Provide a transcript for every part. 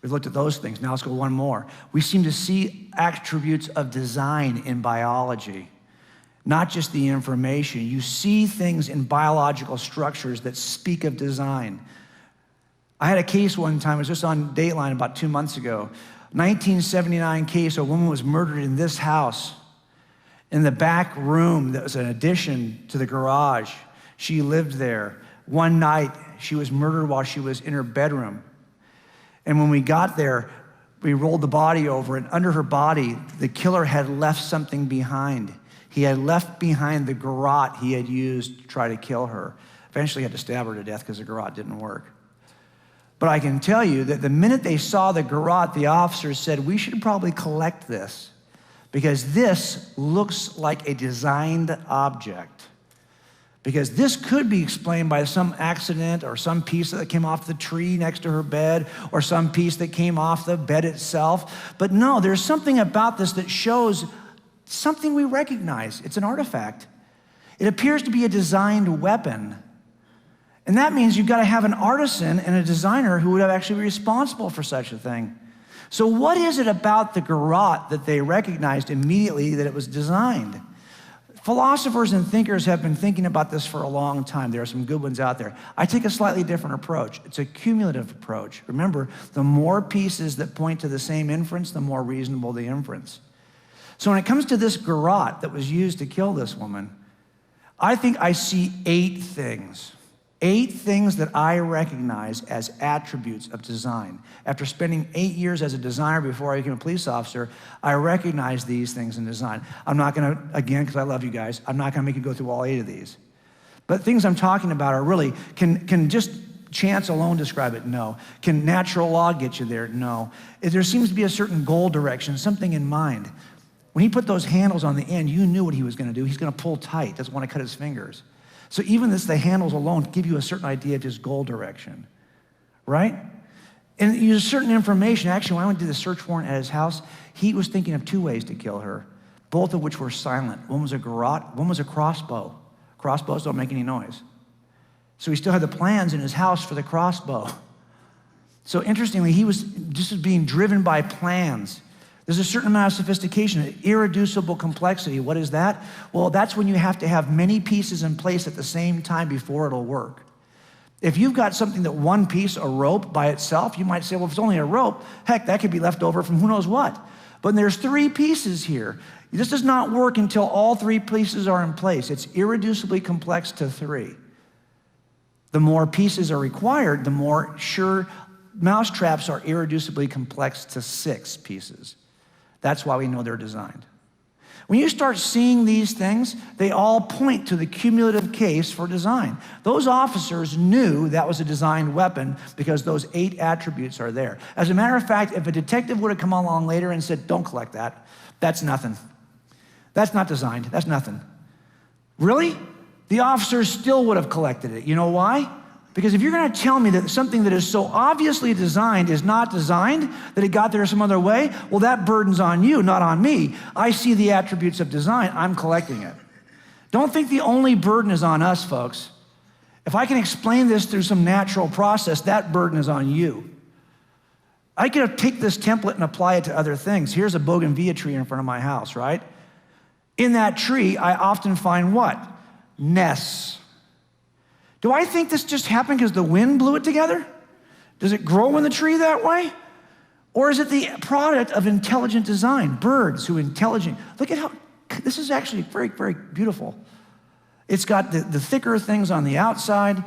We've looked at those things. Now let's go one more. We seem to see attributes of design in biology, not just the information. You see things in biological structures that speak of design. I had a case one time, it was just on Dateline about 2 months ago. 1979 case, a woman was murdered in this house. In the back room that was an addition to the garage. She lived there. One night, she was murdered while she was in her bedroom. And when we got there, we rolled the body over, and under her body, the killer had left something behind. He had left behind the garrote he had used to try to kill her. Eventually, he had to stab her to death because the garrote didn't work. But I can tell you that the minute they saw the garrote, the officers said, we should probably collect this because this looks like a designed object. Because this could be explained by some accident or some piece that came off the tree next to her bed or some piece that came off the bed itself. But no, there's something about this that shows something we recognize. It's an artifact. It appears to be a designed weapon. And that means you've got to have an artisan and a designer who would actually be responsible for such a thing. So what is it about the garrote that they recognized immediately that it was designed? Philosophers and thinkers have been thinking about this for a long time. There are some good ones out there. I take a slightly different approach. It's a cumulative approach. Remember, the more pieces that point to the same inference, the more reasonable the inference. So when it comes to this garrote that was used to kill this woman, I think I see 8 things. 8 things that I recognize as attributes of design. After spending 8 years as a designer before I became a police officer, I recognize these things in design. I'm not gonna, again, because I love you guys, I'm not gonna make you go through all 8 of these. But things I'm talking about are really, can just chance alone describe it? No. Can natural law get you there? No. There seems to be a certain goal direction, something in mind. When he put those handles on the end, you knew what he was gonna do. He's gonna pull tight, doesn't wanna cut his fingers. So even the handles alone give you a certain idea of his goal direction, right? And there's certain information. Actually, when I went to the search warrant at his house, he was thinking of 2 ways to kill her, both of which were silent. One was a garrote, one was a crossbow. Crossbows don't make any noise. So he still had the plans in his house for the crossbow. So interestingly, he was just being driven by plans. There's a certain amount of sophistication, an irreducible complexity. What is that? Well, that's when you have to have many pieces in place at the same time before it'll work. If you've got something that one piece, a rope by itself, you might say, well, if it's only a rope, heck, that could be left over from who knows what. But there's 3 pieces here. This does not work until all 3 pieces are in place. It's irreducibly complex to 3. The more pieces are required, the more sure mousetraps are irreducibly complex to 6 pieces. That's why we know they're designed. When you start seeing these things, they all point to the cumulative case for design. Those officers knew that was a designed weapon because those 8 attributes are there. As a matter of fact, if a detective would have come along later and said, don't collect that, that's nothing. That's not designed, that's nothing. Really? The officers still would have collected it. You know why? Because if you're gonna tell me that something that is so obviously designed is not designed, that it got there some other way, well, that burden's on you, not on me. I see the attributes of design, I'm collecting it. Don't think the only burden is on us, folks. If I can explain this through some natural process, that burden is on you. I could take this template and apply it to other things. Here's a bougainvillea tree in front of my house, right? In that tree, I often find what? Nests. Do I think this just happened because the wind blew it together? Does it grow in the tree that way? Or is it the product of intelligent design? Birds who intelligent, look at how, this is actually very, very beautiful. It's got the thicker things on the outside.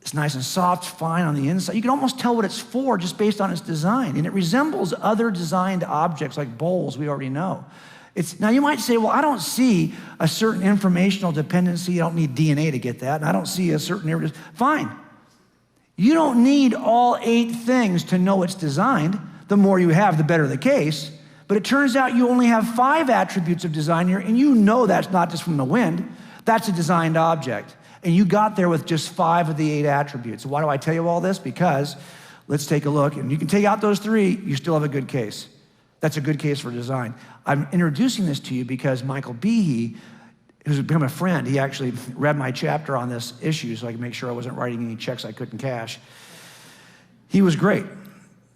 It's nice and soft, fine on the inside. You can almost tell what it's for just based on its design. And it resembles other designed objects like bowls we already know. Now you might say, well, I don't see a certain informational dependency. I don't need DNA to get that. And I don't see a certain, fine. You don't need all 8 things to know it's designed. The more you have, the better the case. But it turns out you only have 5 attributes of design here, and you know that's not just from the wind. That's a designed object. And you got there with just 5 of the 8 attributes. Why do I tell you all this? Because let's take a look. And you can take out those 3, you still have a good case. That's a good case for design. I'm introducing this to you because Michael Behe, who's become a friend, he actually read my chapter on this issue so I could make sure I wasn't writing any checks I couldn't cash. He was great.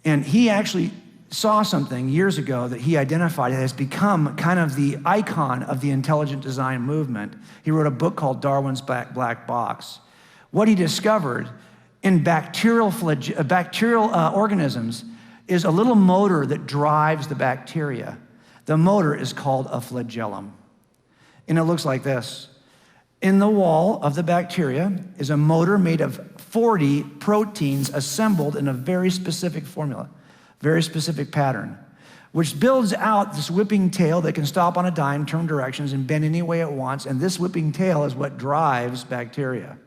And he actually saw something years ago that he identified that has become kind of the icon of the intelligent design movement. He wrote a book called Darwin's Black Box. What he discovered in bacterial organisms is a little motor that drives the bacteria. The motor is called a flagellum. And it looks like this. In the wall of the bacteria is a motor made of 40 proteins assembled in a very specific formula, very specific pattern, which builds out this whipping tail that can stop on a dime, turn directions, and bend any way it wants. And this whipping tail is what drives bacteria.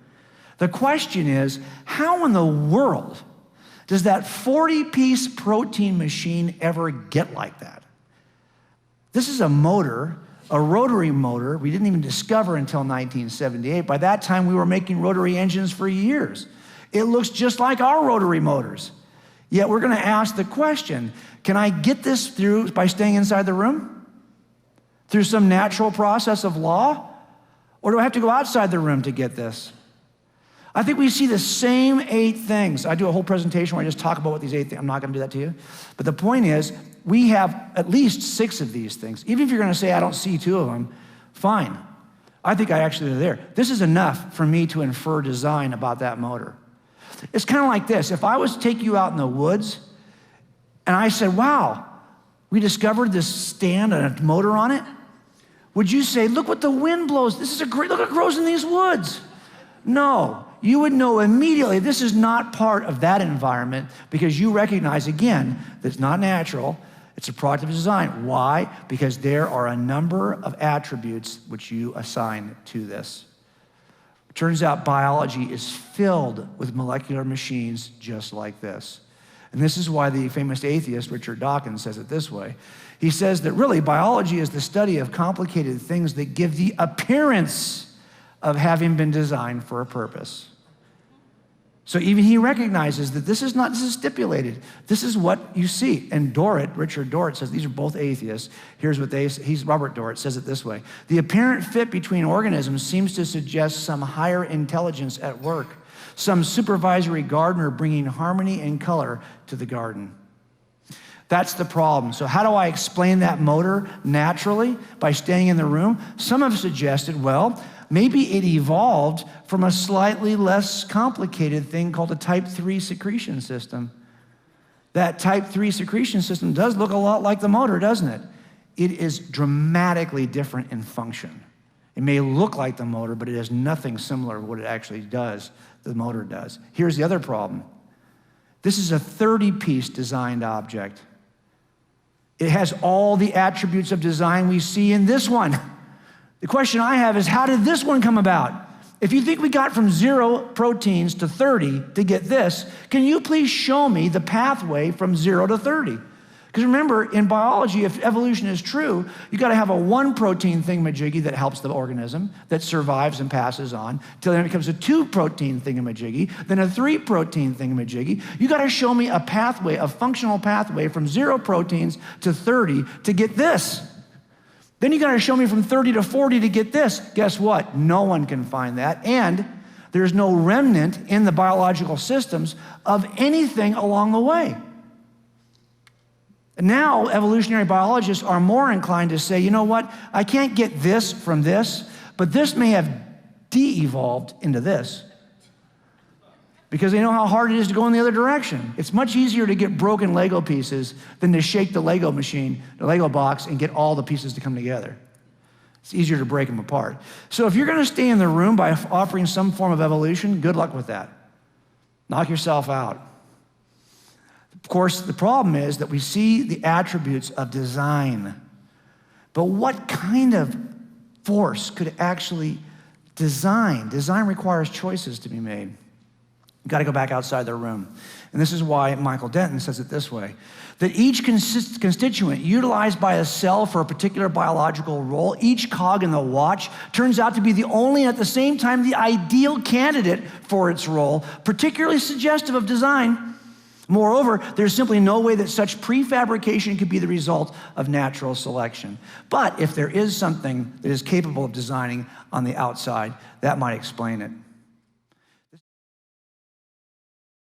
The question is, how in the world does that 40-piece protein machine ever get like that? This is a motor, a rotary motor we didn't even discover until 1978. By that time, we were making rotary engines for years. It looks just like our rotary motors. Yet we're going to ask the question, can I get this through by staying inside the room? Through some natural process of law? Or do I have to go outside the room to get this? I think we see the same 8 things. I do a whole presentation where I just talk about what these 8 things, I'm not going to do that to you. But the point is, we have at least 6 of these things. Even if you're going to say, I don't see 2 of them, fine. I think I actually are there. This is enough for me to infer design about that motor. It's kind of like this. If I was to take you out in the woods and I said, wow, we discovered this stand and a motor on it, would you say, look what the wind blows. This is a great, look what grows in these woods. No, you would know immediately this is not part of that environment because you recognize, again, that it's not natural. It's a product of design. Why? Because there are a number of attributes which you assign to this. It turns out biology is filled with molecular machines just like this. And this is why the famous atheist Richard Dawkins says it this way. He says that really biology is the study of complicated things that give the appearance of having been designed for a purpose. So even he recognizes that this is stipulated. This is what you see. And Richard Dorrit says, these are both atheists. Here's what Robert Dorrit says it this way. The apparent fit between organisms seems to suggest some higher intelligence at work, some supervisory gardener bringing harmony and color to the garden. That's the problem. So how do I explain that motor naturally by staying in the room? Some have suggested, well, maybe it evolved from a slightly less complicated thing called a type 3 secretion system. That type 3 secretion system does look a lot like the motor, doesn't it? It is dramatically different in function. It may look like the motor, but it has nothing similar to what it actually does, the motor does. Here's the other problem. This is a 30-piece designed object. It has all the attributes of design we see in this one. The question I have is, how did this one come about? If you think we got from 0 proteins to 30 to get this, can you please show me the pathway from 0 to 30? Because remember, in biology, if evolution is true, you got to have a 1 protein thingamajiggy that helps the organism, that survives and passes on, till then it becomes a 2 protein thingamajiggy, then a 3 protein thingamajiggy. You got to show me a pathway, a functional pathway from 0 proteins to 30 to get this. Then you got to show me from 30 to 40 to get this. Guess what? No one can find that. And there's no remnant in the biological systems of anything along the way. And now evolutionary biologists are more inclined to say, you know what? I can't get this from this, but this may have de-evolved into this. Because they know how hard it is to go in the other direction. It's much easier to get broken Lego pieces than to shake the Lego machine, the Lego box, and get all the pieces to come together. It's easier to break them apart. So if you're going to stay in the room by offering some form of evolution, good luck with that. Knock yourself out. Of course, the problem is that we see the attributes of design. But what kind of force could actually design? Design requires choices to be made. You've got to go back outside the room. And this is why Michael Denton says it this way, that each constituent utilized by a cell for a particular biological role, each cog in the watch, turns out to be the only, at the same time, the ideal candidate for its role, particularly suggestive of design. Moreover, there's simply no way that such prefabrication could be the result of natural selection. But if there is something that is capable of designing on the outside, that might explain it.